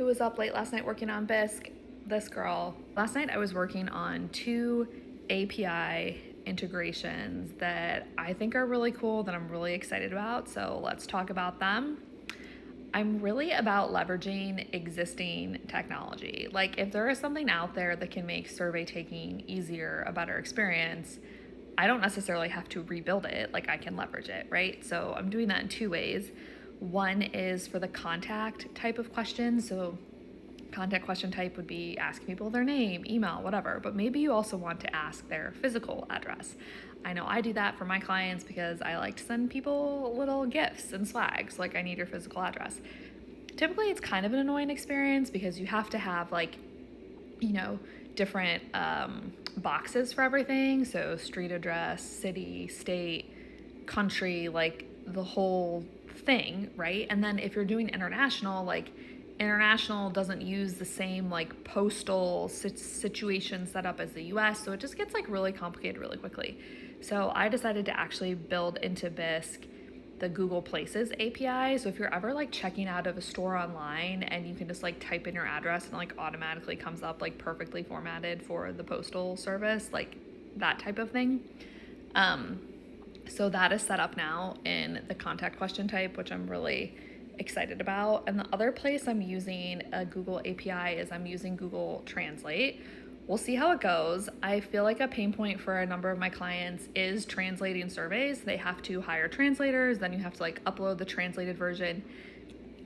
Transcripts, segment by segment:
who was up late last night working on Bisque. This girl. Last night I was working on 2 API integrations that I think are really cool, that I'm really excited about. So let's talk about them. I'm really about leveraging existing technology. Like, if there is something out there that can make survey taking easier, a better experience, I don't necessarily have to rebuild it. Like, I can leverage it, right? So I'm doing that in 2 ways. One is for the contact type of questions. So contact question type would be asking people their name, email, whatever, but maybe you also want to ask their physical address. I know I do that for my clients because I like to send people little gifts and swags, like, I need your physical address. Typically it's kind of an annoying experience because you have to have, like, different boxes for everything. So street address, city, state, country, like the whole thing, right? And then if you're doing international, like, international doesn't use the same like postal situation set up as the US, so it just gets like really complicated really quickly. So I decided to actually build into Bisque the Google Places API. So if you're ever like checking out of a store online and you can just like type in your address and like automatically comes up like perfectly formatted for the postal service, like that type of thing. So that is set up now in the contact question type, which I'm really excited about. And the other place I'm using a Google API is I'm using Google Translate. We'll see how it goes. I feel like a pain point for a number of my clients is translating surveys. They have to hire translators, then you have to like upload the translated version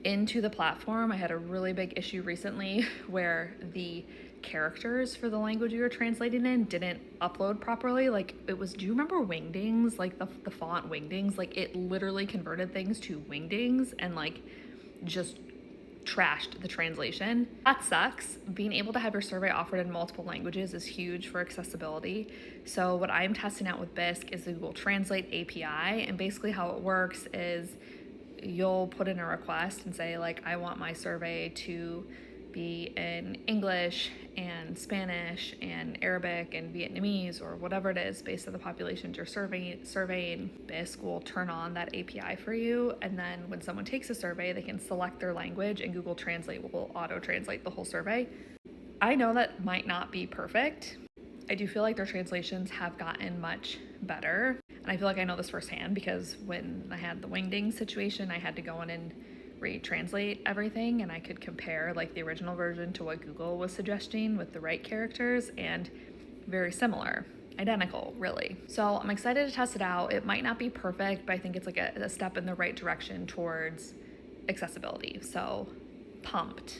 into the platform. I had a really big issue recently where the characters for the language you were translating in didn't upload properly. Like, it was, do you remember Wingdings? Like the font Wingdings? Like, it literally converted things to Wingdings and like just trashed the translation. That sucks. Being able to have your survey offered in multiple languages is huge for accessibility. So what I'm testing out with Bisque is the Google Translate API, and basically how it works is you'll put in a request and say, like, I want my survey to be in English and Spanish and Arabic and Vietnamese or whatever it is based on the populations you're surveying. Bisque will turn on that API for you, and then when someone takes a survey, they can select their language and Google Translate will auto-translate the whole survey. I know that might not be perfect. I do feel like their translations have gotten much better. And I feel like I know this firsthand because when I had the Wingding situation, I had to go in and retranslate everything, and I could compare like the original version to what Google was suggesting with the right characters, and very similar, identical, really. So I'm excited to test it out. It might not be perfect, but I think it's like a step in the right direction towards accessibility. So pumped.